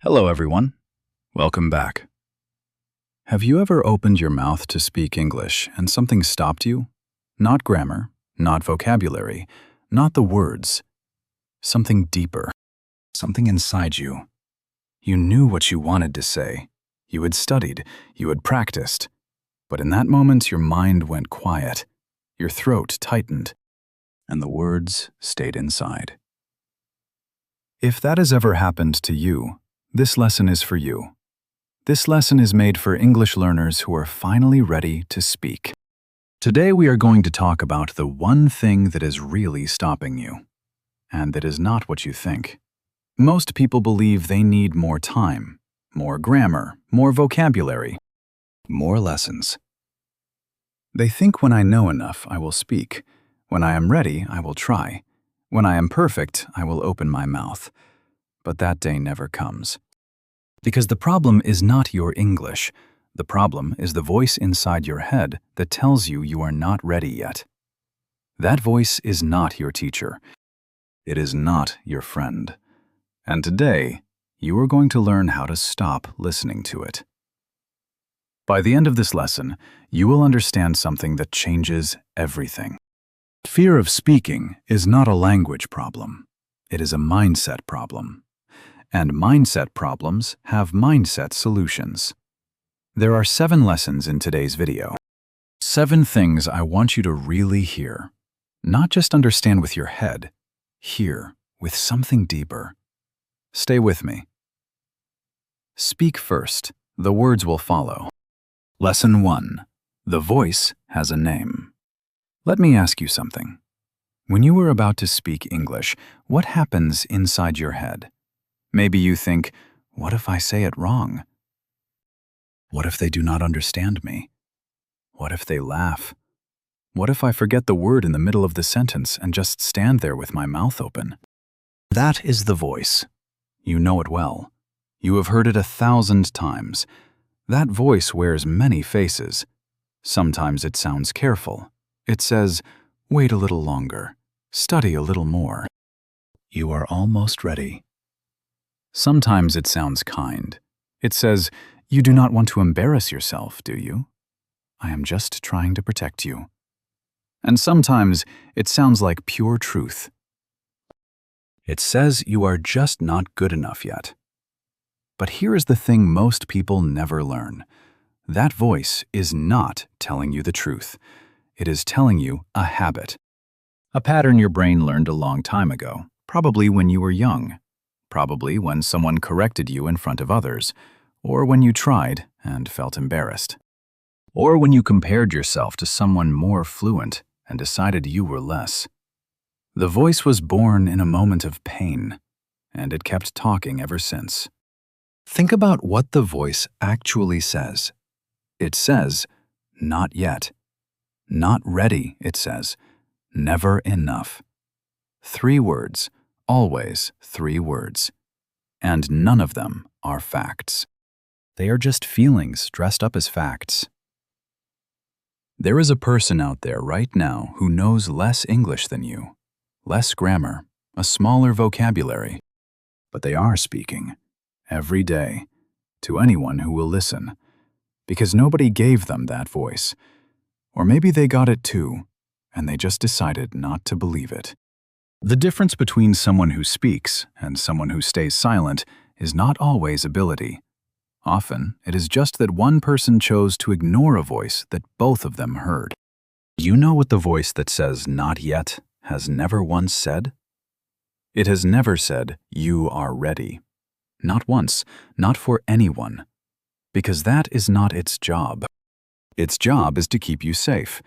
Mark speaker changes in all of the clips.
Speaker 1: Hello, everyone. Welcome back. Have you ever opened your mouth to speak English and something stopped you? Not grammar, not vocabulary, not the words. Something deeper. Something inside you. You knew what you wanted to say. You had studied. You had practiced. But in that moment, your mind went quiet. Your throat tightened. And the words stayed inside. If that has ever happened to you, this lesson is for you. This lesson is made for English learners who are finally ready to speak. Today we are going to talk about the one thing that is really stopping you, and that is not what you think. Most people believe they need more time, more grammar, more vocabulary, more lessons. They think when I know enough, I will speak. When I am ready, I will try. When I am perfect, I will open my mouth. But that day never comes. Because the problem is not your English. The problem is the voice inside your head that tells you you are not ready yet. That voice is not your teacher. It is not your friend. And today, you are going to learn how to stop listening to it. By the end of this lesson, you will understand something that changes everything. Fear of speaking is not a language problem. It is a mindset problem. And mindset problems have mindset solutions. There are 7 lessons in today's video. 7 things I want you to really hear. Not just understand with your head, hear with something deeper. Stay with me. Speak first. The words will follow. Lesson 1. The voice has a name. Let me ask you something. When you are about to speak English, what happens inside your head? Maybe you think, what if I say it wrong? What if they do not understand me? What if they laugh? What if I forget the word in the middle of the sentence and just stand there with my mouth open? That is the voice. You know it well. You have heard it 1,000 times. That voice wears many faces. Sometimes it sounds careful. It says, wait a little longer. Study a little more. You are almost ready. Sometimes it sounds kind. It says, you do not want to embarrass yourself, do you? I am just trying to protect you. And sometimes it sounds like pure truth. It says you are just not good enough yet. But here is the thing most people never learn. That voice is not telling you the truth. It is telling you a habit. A pattern your brain learned a long time ago, probably when you were young. Probably when someone corrected you in front of others, or when you tried and felt embarrassed, or when you compared yourself to someone more fluent and decided you were less. The voice was born in a moment of pain, and it kept talking ever since. Think about what the voice actually says. It says, not yet. Not ready, it says. Never enough. 3 words. Always 3 words. And none of them are facts. They are just feelings dressed up as facts. There is a person out there right now who knows less English than you, less grammar, a smaller vocabulary. But they are speaking, every day, to anyone who will listen, because nobody gave them that voice. Or maybe they got it too, and they just decided not to believe it. The difference between someone who speaks and someone who stays silent is not always ability. Often, it is just that one person chose to ignore a voice that both of them heard. You know what the voice that says not yet has never once said? It has never said, you are ready. Not once, not for anyone. Because that is not its job. Its job is to keep you safe.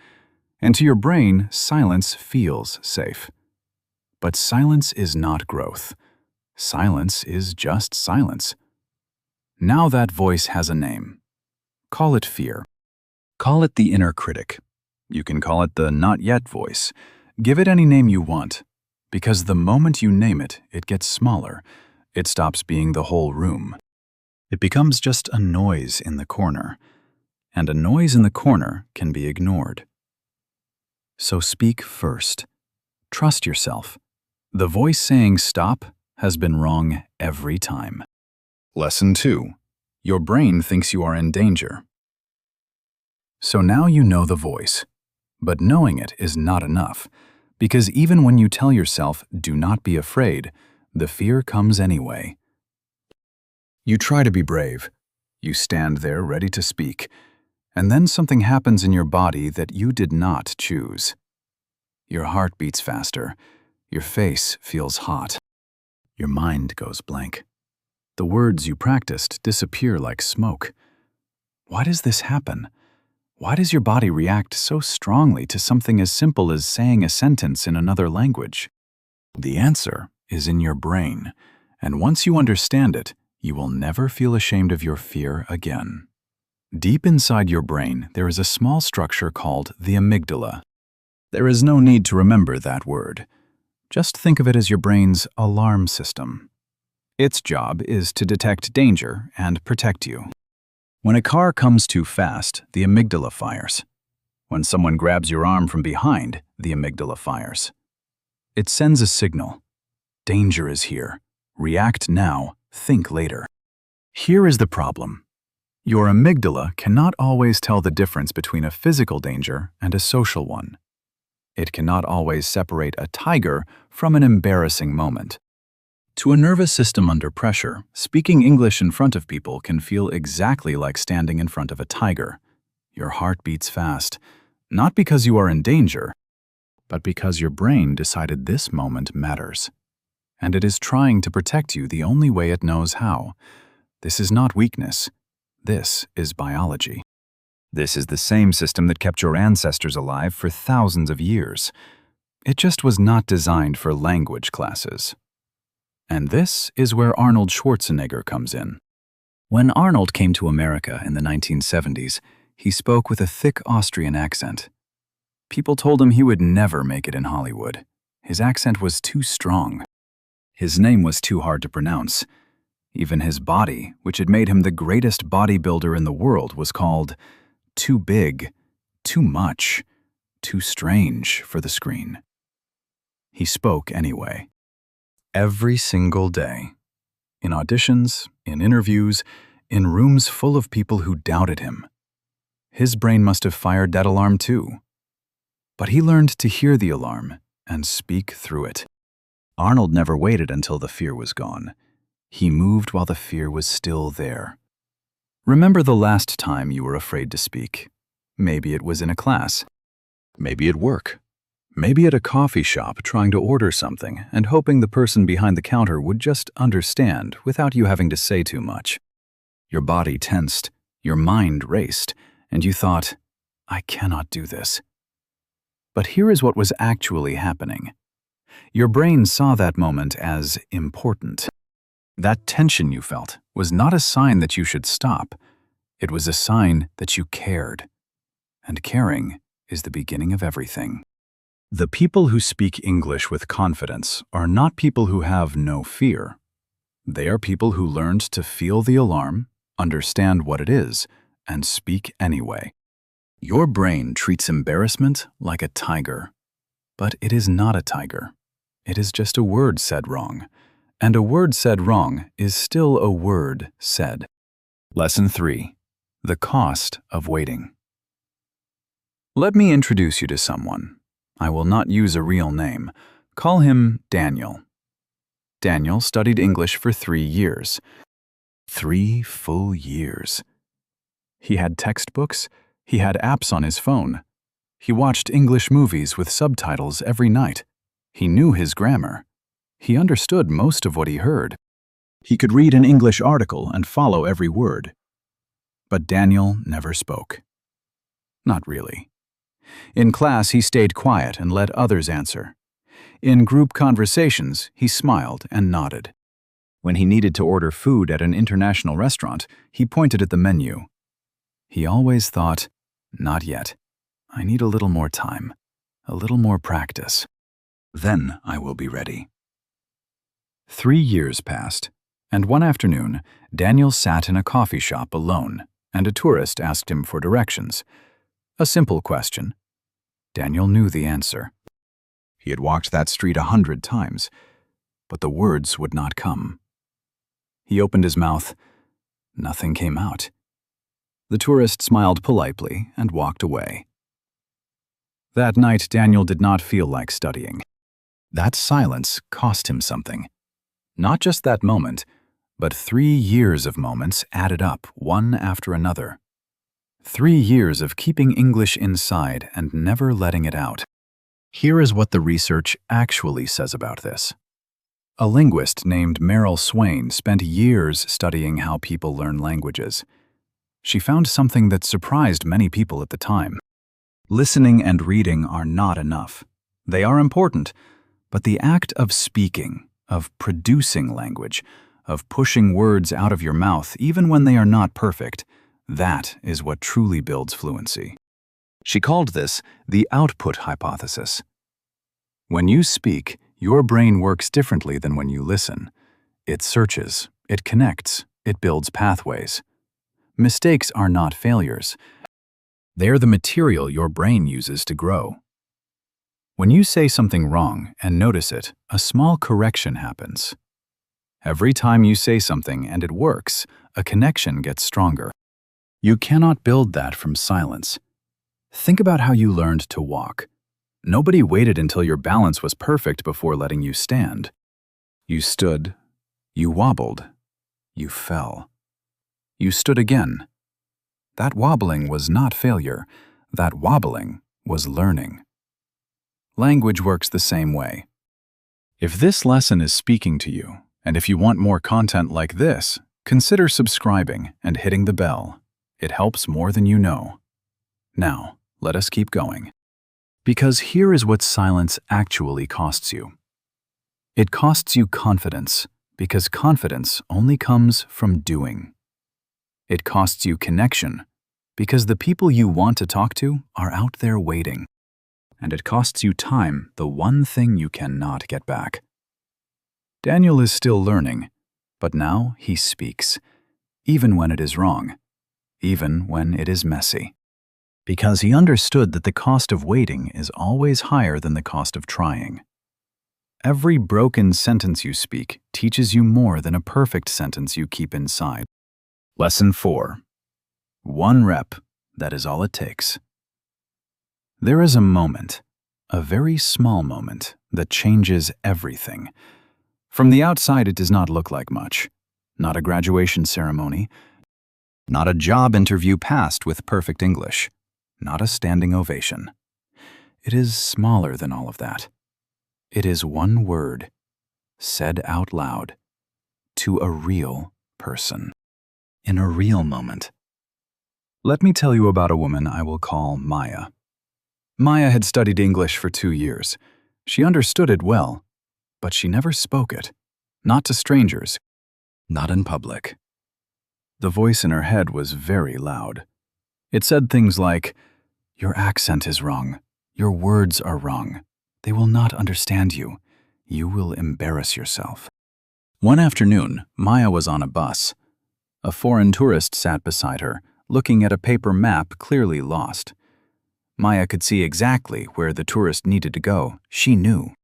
Speaker 1: And to your brain, silence feels safe. But silence is not growth. Silence is just silence. Now that voice has a name. Call it fear. Call it the inner critic. You can call it the not yet voice. Give it any name you want. Because the moment you name it, it gets smaller. It stops being the whole room. It becomes just a noise in the corner. And a noise in the corner can be ignored. So speak first. Trust yourself. The voice saying stop has been wrong every time. Lesson 2. Your brain thinks you are in danger. So now you know the voice. But knowing it is not enough, because even when you tell yourself, "Do not be afraid," the fear comes anyway. You try to be brave. You stand there ready to speak, and then something happens in your body that you did not choose. Your heart beats faster. Your face feels hot. Your mind goes blank. The words you practiced disappear like smoke. Why does this happen? Why does your body react so strongly to something as simple as saying a sentence in another language? The answer is in your brain, and once you understand it, you will never feel ashamed of your fear again. Deep inside your brain, there is a small structure called the amygdala. There is no need to remember that word. Just think of it as your brain's alarm system. Its job is to detect danger and protect you. When a car comes too fast, the amygdala fires. When someone grabs your arm from behind, the amygdala fires. It sends a signal. Danger is here. React now, think later. Here is the problem. Your amygdala cannot always tell the difference between a physical danger and a social one. It cannot always separate a tiger from an embarrassing moment. To a nervous system under pressure, speaking English in front of people can feel exactly like standing in front of a tiger. Your heart beats fast, not because you are in danger, but because your brain decided this moment matters. And it is trying to protect you the only way it knows how. This is not weakness. This is biology. This is the same system that kept your ancestors alive for thousands of years. It just was not designed for language classes. And this is where Arnold Schwarzenegger comes in. When Arnold came to America in the 1970s, he spoke with a thick Austrian accent. People told him he would never make it in Hollywood. His accent was too strong. His name was too hard to pronounce. Even his body, which had made him the greatest bodybuilder in the world, was called too big, too much, too strange for the screen. He spoke anyway. Every single day. In auditions, in interviews, in rooms full of people who doubted him. His brain must have fired that alarm too. But he learned to hear the alarm and speak through it. Arnold never waited until the fear was gone. He moved while the fear was still there. Remember the last time you were afraid to speak. Maybe it was in a class. Maybe at work. Maybe at a coffee shop trying to order something and hoping the person behind the counter would just understand without you having to say too much. Your body tensed, your mind raced, and you thought, "I cannot do this." But here is what was actually happening. Your brain saw that moment as important. That tension you felt was not a sign that you should stop. It was a sign that you cared. And caring is the beginning of everything. The people who speak English with confidence are not people who have no fear. They are people who learned to feel the alarm, understand what it is, and speak anyway. Your brain treats embarrassment like a tiger. But it is not a tiger. It is just a word said wrong. And a word said wrong is still a word said. Lesson 3. The cost of waiting. Let me introduce you to someone. I will not use a real name. Call him Daniel. Daniel studied English for 3 years. 3 full years. He had textbooks. He had apps on his phone. He watched English movies with subtitles every night. He knew his grammar. He understood most of what he heard. He could read an English article and follow every word. But Daniel never spoke. Not really. In class, he stayed quiet and let others answer. In group conversations, he smiled and nodded. When he needed to order food at an international restaurant, he pointed at the menu. He always thought, "Not yet. I need a little more time, a little more practice. Then I will be ready." 3 years passed, and one afternoon, Daniel sat in a coffee shop alone, and a tourist asked him for directions. A simple question. Daniel knew the answer. He had walked that street 100 times, but the words would not come. He opened his mouth. Nothing came out. The tourist smiled politely and walked away. That night, Daniel did not feel like studying. That silence cost him something. Not just that moment, but 3 years of moments added up, one after another. 3 years of keeping English inside and never letting it out. Here is what the research actually says about this. A linguist named Meryl Swain spent years studying how people learn languages. She found something that surprised many people at the time. Listening and reading are not enough. They are important, but the act of speaking, of producing language, of pushing words out of your mouth even when they are not perfect, that is what truly builds fluency. She called this the output hypothesis. When you speak, your brain works differently than when you listen. It searches, it connects, it builds pathways. Mistakes are not failures. They're the material your brain uses to grow. When you say something wrong and notice it, a small correction happens. Every time you say something and it works, a connection gets stronger. You cannot build that from silence. Think about how you learned to walk. Nobody waited until your balance was perfect before letting you stand. You stood, you wobbled, you fell. You stood again. That wobbling was not failure. That wobbling was learning. Language works the same way. If this lesson is speaking to you, and if you want more content like this, consider subscribing and hitting the bell. It helps more than you know. Now, let us keep going. Because here is what silence actually costs you. It costs you confidence, because confidence only comes from doing. It costs you connection, because the people you want to talk to are out there waiting. And it costs you time, the one thing you cannot get back. Daniel is still learning, but now he speaks, even when it is wrong, even when it is messy. Because he understood that the cost of waiting is always higher than the cost of trying. Every broken sentence you speak teaches you more than a perfect sentence you keep inside. Lesson 4. 1 rep, that is all it takes. There is a moment, a very small moment, that changes everything. From the outside, it does not look like much. Not a graduation ceremony, not a job interview passed with perfect English, not a standing ovation. It is smaller than all of that. It is 1 word, said out loud, to a real person, in a real moment. Let me tell you about a woman I will call Maya. Maya had studied English for 2 years. She understood it well, but she never spoke it. Not to strangers, not in public. The voice in her head was very loud. It said things like, "Your accent is wrong. Your words are wrong. They will not understand you. You will embarrass yourself." One afternoon, Maya was on a bus. A foreign tourist sat beside her, looking at a paper map clearly lost. Maya could see exactly where the tourist needed to go. She knew.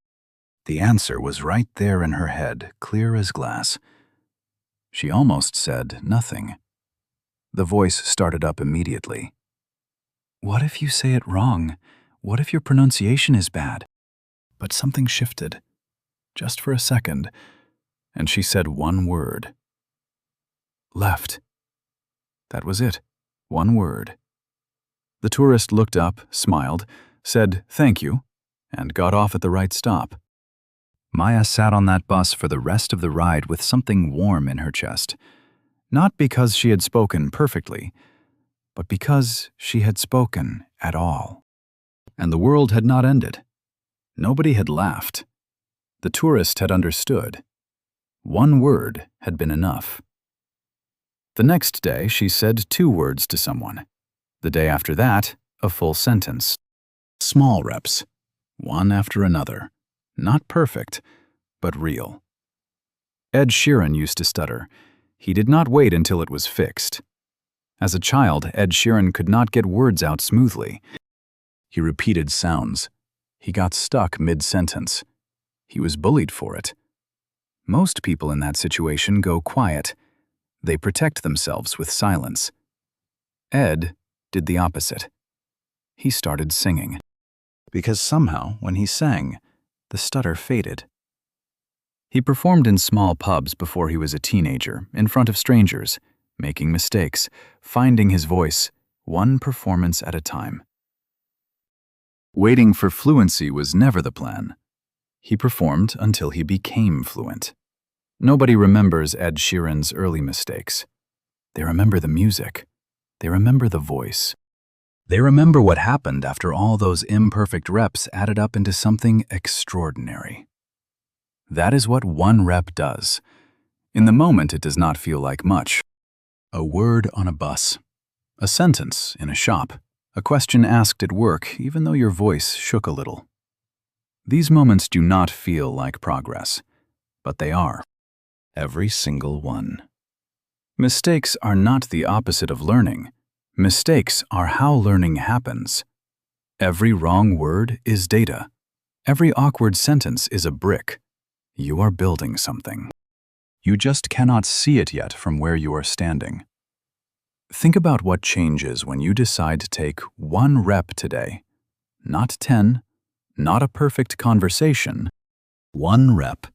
Speaker 1: The answer was right there in her head, clear as glass. She almost said nothing. The voice started up immediately. "What if you say it wrong? What if your pronunciation is bad?" But something shifted, just for a second, and she said 1 word. Left. That was it. 1 word. The tourist looked up, smiled, said thank you, and got off at the right stop. Maya sat on that bus for the rest of the ride with something warm in her chest. Not because she had spoken perfectly, but because she had spoken at all. And the world had not ended. Nobody had laughed. The tourist had understood. 1 word had been enough. The next day, she said 2 words to someone. The day after that, a full sentence. Small reps, one after another. Not perfect, but real. Ed Sheeran used to stutter. He did not wait until it was fixed. As a child, Ed Sheeran could not get words out smoothly. He repeated sounds. He got stuck mid-sentence. He was bullied for it. Most people in that situation go quiet. They protect themselves with silence. Ed did the opposite. He started singing. Because somehow, when he sang, the stutter faded. He performed in small pubs before he was a teenager, in front of strangers, making mistakes, finding his voice, one performance at a time. Waiting for fluency was never the plan. He performed until he became fluent. Nobody remembers Ed Sheeran's early mistakes. They remember the music. They remember the voice. They remember what happened after all those imperfect reps added up into something extraordinary. That is what one rep does. In the moment, it does not feel like much. A word on a bus, a sentence in a shop, a question asked at work, even though your voice shook a little. These moments do not feel like progress, but they are. Every single one. Mistakes are not the opposite of learning. Mistakes are how learning happens. Every wrong word is data. Every awkward sentence is a brick. You are building something. You just cannot see it yet from where you are standing. Think about what changes when you decide to take one rep today. Not 10, not a perfect conversation. One rep.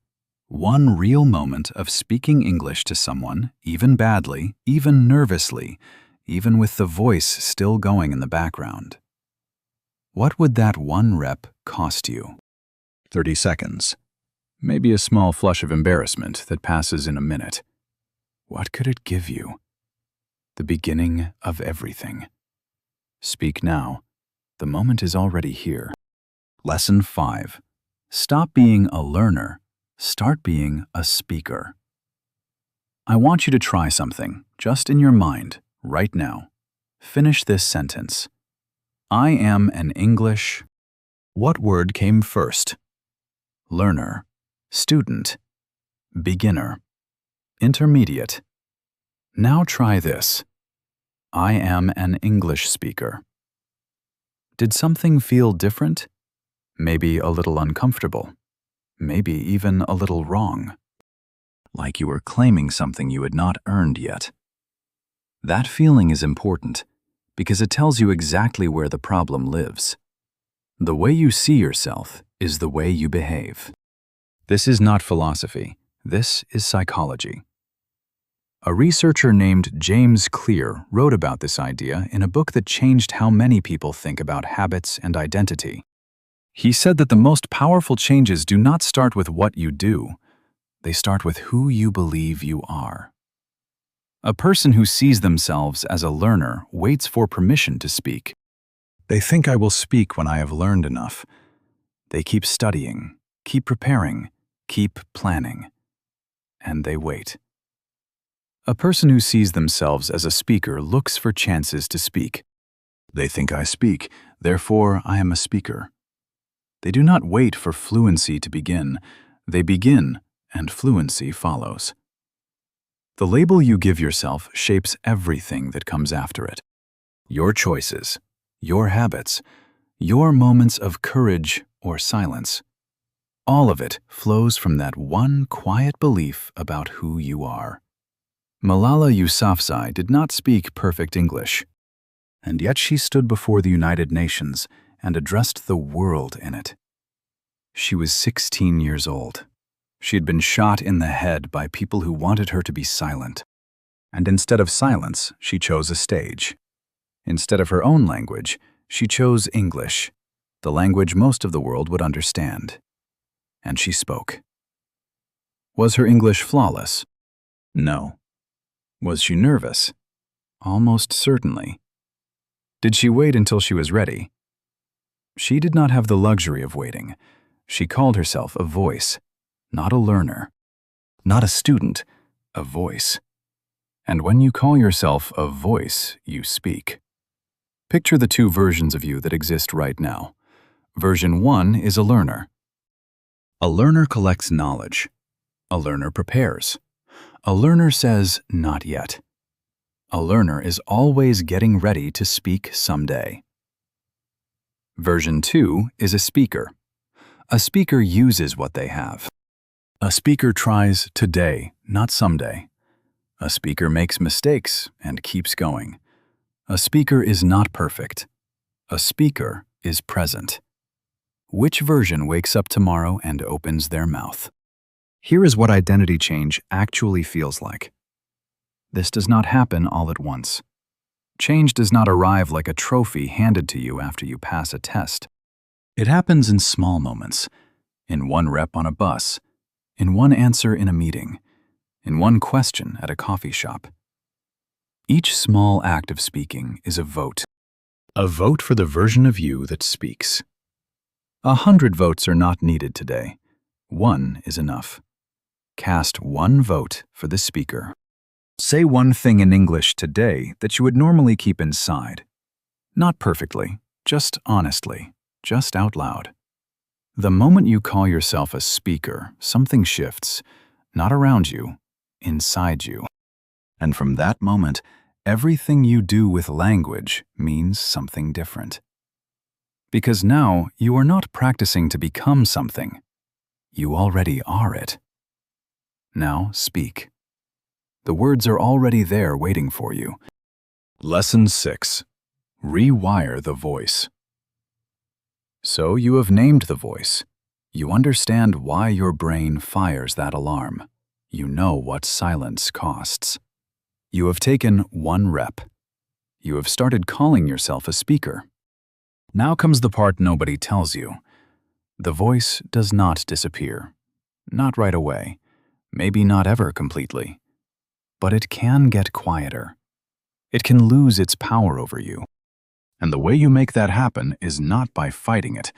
Speaker 1: One real moment of speaking English to someone, even badly, even nervously, even with the voice still going in the background. What would that one rep cost you? 30 seconds. Maybe a small flush of embarrassment that passes in a minute. What could it give you? The beginning of everything. Speak now. The moment is already here. Lesson 5. Stop being a learner. Start being a speaker. I want you to try something, just in your mind, right now. Finish this sentence. I am an English. What word came first? Learner, student, beginner, intermediate. Now try this. I am an English speaker. Did something feel different? Maybe a little uncomfortable. Maybe even a little wrong. Like you were claiming something you had not earned yet. That feeling is important because it tells you exactly where the problem lives. The way you see yourself is the way you behave. This is not philosophy. This is psychology. A researcher named James Clear wrote about this idea in a book that changed how many people think about habits and identity. He said that the most powerful changes do not start with what you do. They start with who you believe you are. A person who sees themselves as a learner waits for permission to speak. They think I will speak when I have learned enough. They keep studying, keep preparing, keep planning. And they wait. A person who sees themselves as a speaker looks for chances to speak. They think I speak, therefore I am a speaker. They do not wait for fluency to begin. They begin, and fluency follows. The label you give yourself shapes everything that comes after it. Your choices, your habits, your moments of courage or silence. All of it flows from that one quiet belief about who you are. Malala Yousafzai did not speak perfect English, and yet she stood before the United Nations and addressed the world in it. She was 16 years old. She had been shot in the head by people who wanted her to be silent. And instead of silence, she chose a stage. Instead of her own language, she chose English, the language most of the world would understand. And she spoke. Was her English flawless? No. Was she nervous? Almost certainly. Did she wait until she was ready? She did not have the luxury of waiting. She called herself a voice, not a learner, not a student, a voice. And when you call yourself a voice, you speak. Picture the two versions of you that exist right now. Version 1 is a learner. A learner collects knowledge. A learner prepares. A learner says, not yet. A learner is always getting ready to speak someday. Version 2 is a speaker. A speaker uses what they have. A speaker tries today, not someday. A speaker makes mistakes and keeps going. A speaker is not perfect. A speaker is present. Which version wakes up tomorrow and opens their mouth? Here is what identity change actually feels like. This does not happen all at once. Change does not arrive like a trophy handed to you after you pass a test. It happens in small moments, in one rep on a bus, in one answer in a meeting, in one question at a coffee shop. Each small act of speaking is a vote for the version of you that speaks. 100 votes are not needed today. One is enough. Cast one vote for the speaker. Say one thing in English today that you would normally keep inside. Not perfectly, just honestly, just out loud. The moment you call yourself a speaker, something shifts, not around you, inside you. And from that moment, everything you do with language means something different. Because now you are not practicing to become something. You already are it. Now speak. The words are already there waiting for you. Lesson 6. Rewire the voice. So you have named the voice. You understand why your brain fires that alarm. You know what silence costs. You have taken one rep. You have started calling yourself a speaker. Now comes the part nobody tells you. The voice does not disappear. Not right away. Maybe not ever completely. But it can get quieter. It can lose its power over you. And the way you make that happen is not by fighting it.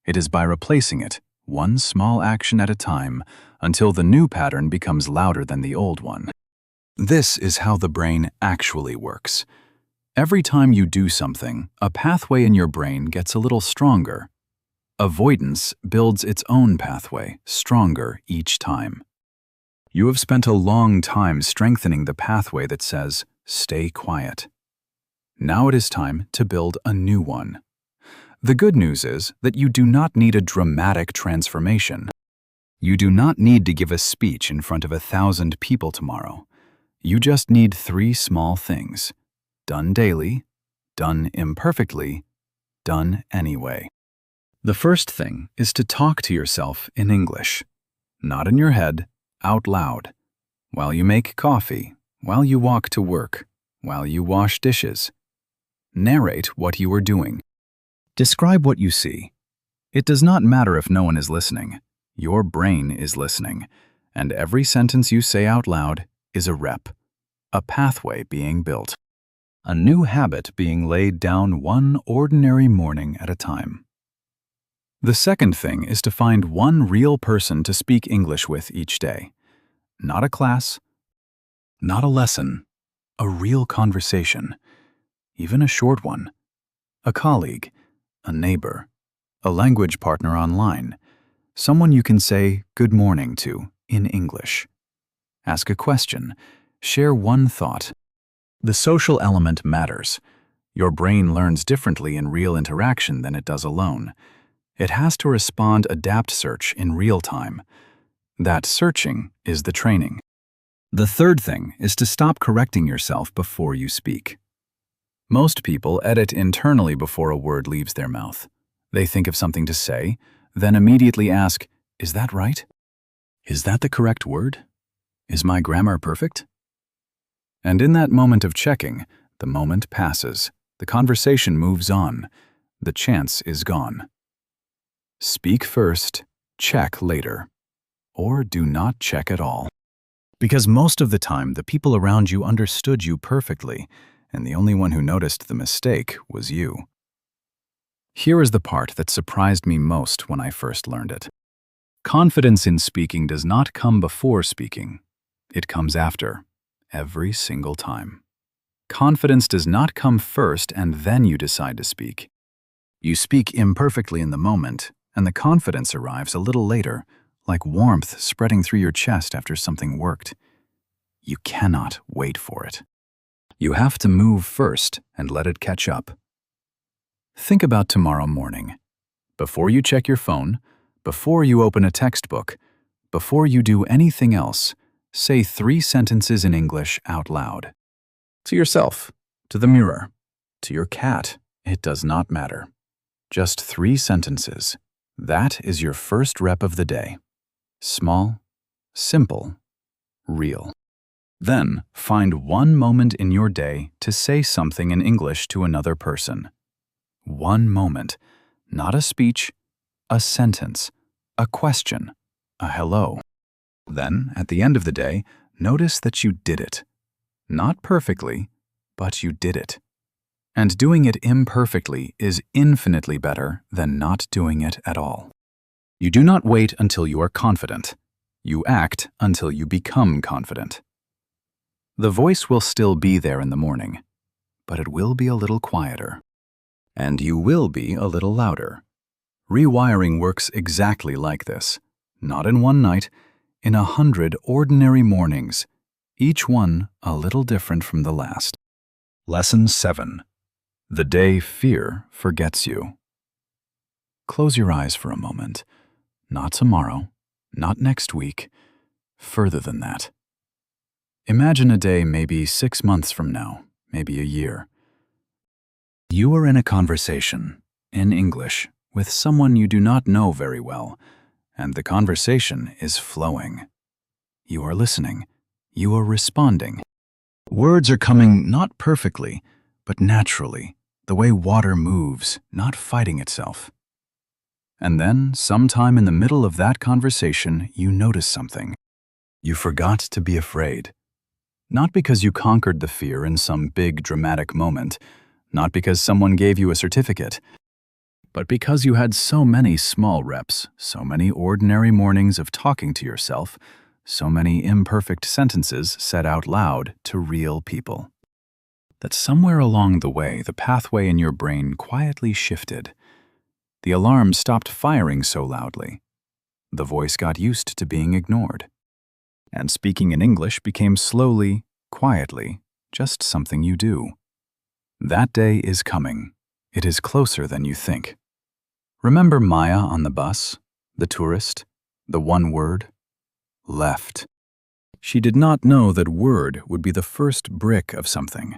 Speaker 1: It is by replacing it, one small action at a time, until the new pattern becomes louder than the old one. This is how the brain actually works. Every time you do something, a pathway in your brain gets a little stronger. Avoidance builds its own pathway, stronger each time. You have spent a long time strengthening the pathway that says, stay quiet. Now it is time to build a new one. The good news is that you do not need a dramatic transformation. You do not need to give a speech in front of 1,000 people tomorrow. You just need 3 small things. Done daily, done imperfectly, done anyway. The first thing is to talk to yourself in English. Not in your head, out loud. While you make coffee, while you walk to work, while you wash dishes. Narrate what you are doing. Describe what you see. It does not matter if no one is listening. Your brain is listening, and every sentence you say out loud is a rep, a pathway being built, a new habit being laid down one ordinary morning at a time. The second thing is to find one real person to speak English with each day. Not a class, not a lesson, a real conversation, even a short one. A colleague, a neighbor, a language partner online, someone you can say good morning to in English. Ask a question, share one thought. The social element matters. Your brain learns differently in real interaction than it does alone. It has to respond adapt search in real time. That searching is the training. The third thing is to stop correcting yourself before you speak. Most people edit internally before a word leaves their mouth. They think of something to say, then immediately ask, is that right? Is that the correct word? Is my grammar perfect? And in that moment of checking, the moment passes, the conversation moves on, the chance is gone. Speak first, check later, or do not check at all. Because most of the time, the people around you understood you perfectly, and the only one who noticed the mistake was you. Here is the part that surprised me most when I first learned it. Confidence in speaking does not come before speaking. It comes after, every single time. Confidence does not come first and then you decide to speak. You speak imperfectly in the moment, and the confidence arrives a little later, like warmth spreading through your chest after something worked. You cannot wait for it. You have to move first and let it catch up. Think about tomorrow morning. Before you check your phone, before you open a textbook, Before you do anything else, say 3 sentences in English out loud. To yourself, to the mirror, to your cat, it does not matter. Just 3 sentences. That is your first rep of the day. Small, simple, real. Then, find one moment in your day to say something in English to another person. One moment, not a speech, a sentence, a question, a hello. Then, at the end of the day, notice that you did it. Not perfectly, but you did it. And doing it imperfectly is infinitely better than not doing it at all. You do not wait until you are confident. You act until you become confident. The voice will still be there in the morning, but it will be a little quieter. And you will be a little louder. Rewiring works exactly like this. Not in one night, in 100 ordinary mornings, each one a little different from the last. Lesson 7. The day fear forgets you. Close your eyes for a moment. Not tomorrow, not next week, further than that. Imagine a day maybe 6 months from now, maybe a year. You are in a conversation, in English, with someone you do not know very well, and the conversation is flowing. You are listening. You are responding. Words are coming not perfectly, but naturally, the way water moves, not fighting itself. And then, sometime in the middle of that conversation, you notice something. You forgot to be afraid. Not because you conquered the fear in some big dramatic moment, not because someone gave you a certificate, but because you had so many small reps, so many ordinary mornings of talking to yourself, so many imperfect sentences said out loud to real people, that somewhere along the way the pathway in your brain quietly shifted. The alarm stopped firing so loudly. The voice got used to being ignored. And speaking in English became slowly, quietly, just something you do. That day is coming. It is closer than you think. Remember Maya on the bus, the tourist, the one word? Left. She did not know that word would be the first brick of something.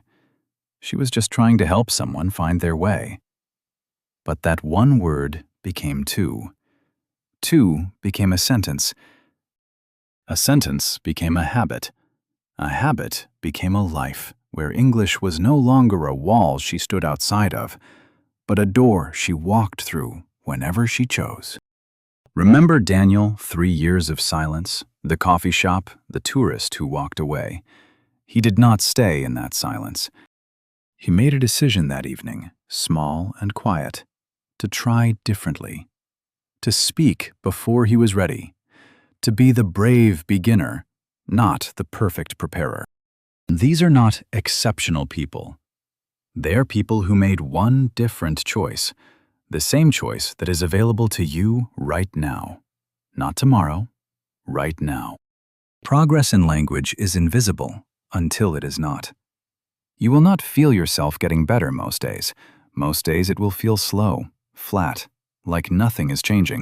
Speaker 1: She was just trying to help someone find their way. But that one word became 2. 2 became a sentence. A sentence became a habit. A habit became a life where English was no longer a wall she stood outside of, but a door she walked through whenever she chose. Remember Daniel, 3 years of silence, the coffee shop, the tourist who walked away. He did not stay in that silence. He made a decision that evening, small and quiet, to try differently, to speak before he was ready, to be the brave beginner, not the perfect preparer. These are not exceptional people. They're people who made one different choice, the same choice that is available to you right now. Not tomorrow, right now. Progress in language is invisible until it is not. You will not feel yourself getting better most days. Most days it will feel slow, flat, like nothing is changing.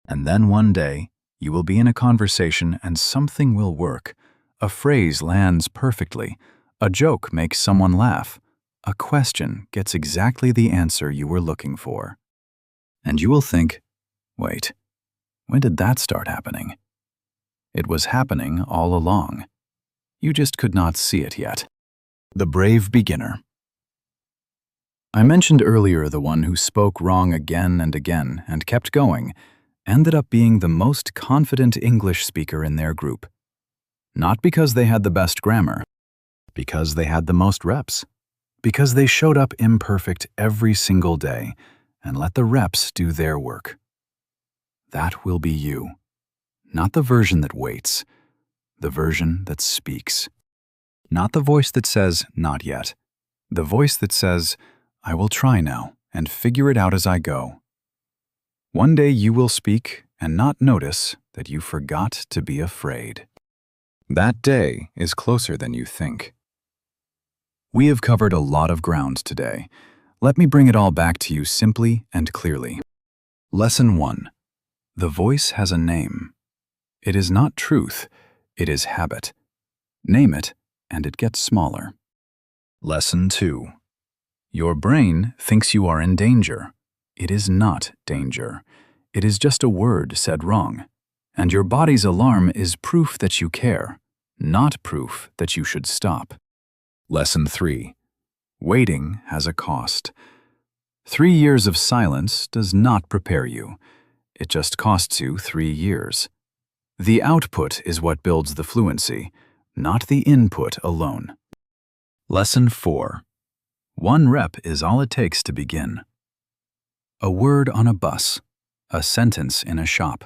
Speaker 1: And then one day, you will be in a conversation and something will work. A phrase lands perfectly. A joke makes someone laugh. A question gets exactly the answer you were looking for. And you will think, wait, when did that start happening? It was happening all along. You just could not see it yet. The brave beginner. I mentioned earlier the one who spoke wrong again and again and kept going, ended up being the most confident English speaker in their group. Not because they had the best grammar, because they had the most reps, because they showed up imperfect every single day and let the reps do their work. That will be you, not the version that waits, the version that speaks. Not the voice that says, not yet, the voice that says, I will try now and figure it out as I go. One day you will speak and not notice that you forgot to be afraid. That day is closer than you think. We have covered a lot of ground today. Let me bring it all back to you simply and clearly. Lesson 1. The voice has a name. It is not truth, it is habit. Name it, and it gets smaller. Lesson 2. Your brain thinks you are in danger. It is not danger. It is just a word said wrong. And your body's alarm is proof that you care, not proof that you should stop. Lesson 3. Waiting has a cost. 3 years of silence does not prepare you. It just costs you 3 years. The output is what builds the fluency, not the input alone. Lesson 4. 1 rep is all it takes to begin. A word on a bus, a sentence in a shop,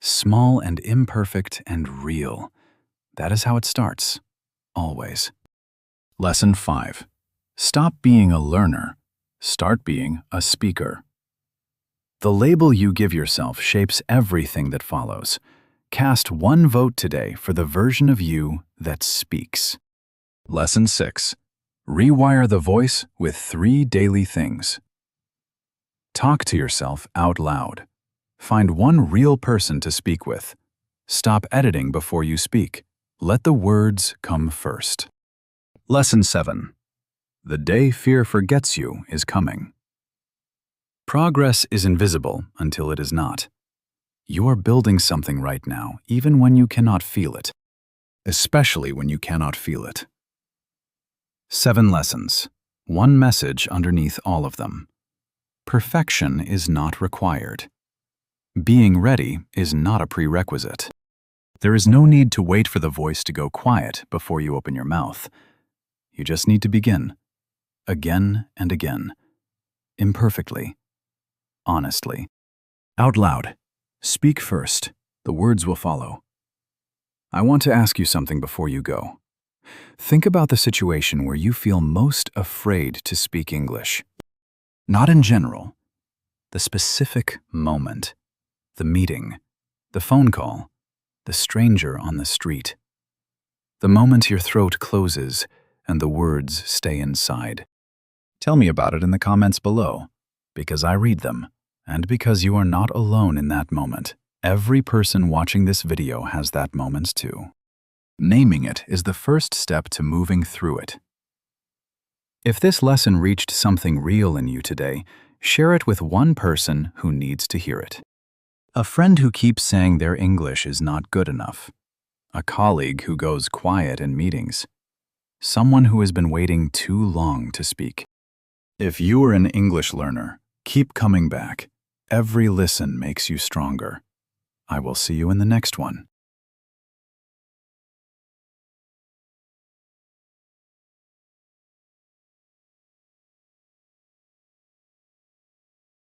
Speaker 1: small and imperfect and real. That is how it starts, always. Lesson 5. Stop being a learner. Start being a speaker. The label you give yourself shapes everything that follows. Cast 1 vote today for the version of you that speaks. Lesson 6. Rewire the voice with 3 daily things. Talk to yourself out loud. Find 1 real person to speak with. Stop editing before you speak. Let the words come first. Lesson 7. The day fear forgets you is coming. Progress is invisible until it is not. You are building something right now, even when you cannot feel it. Especially when you cannot feel it. 7 lessons. 1 message underneath all of them. Perfection is not required. Being ready is not a prerequisite. There is no need to wait for the voice to go quiet before you open your mouth. You just need to begin. Again and again. Imperfectly. Honestly. Out loud. Speak first. The words will follow. I want to ask you something before you go. Think about the situation where you feel most afraid to speak English. Not in general. The specific moment. The meeting. The phone call. The stranger on the street. The moment your throat closes and the words stay inside. Tell me about it in the comments below, because I read them, and because you are not alone in that moment. Every person watching this video has that moment too. Naming it is the first step to moving through it. If this lesson reached something real in you today, share it with 1 person who needs to hear it. A friend who keeps saying their English is not good enough. A colleague who goes quiet in meetings. Someone who has been waiting too long to speak. If you are an English learner, keep coming back. Every listen makes you stronger. I will see you in the next one.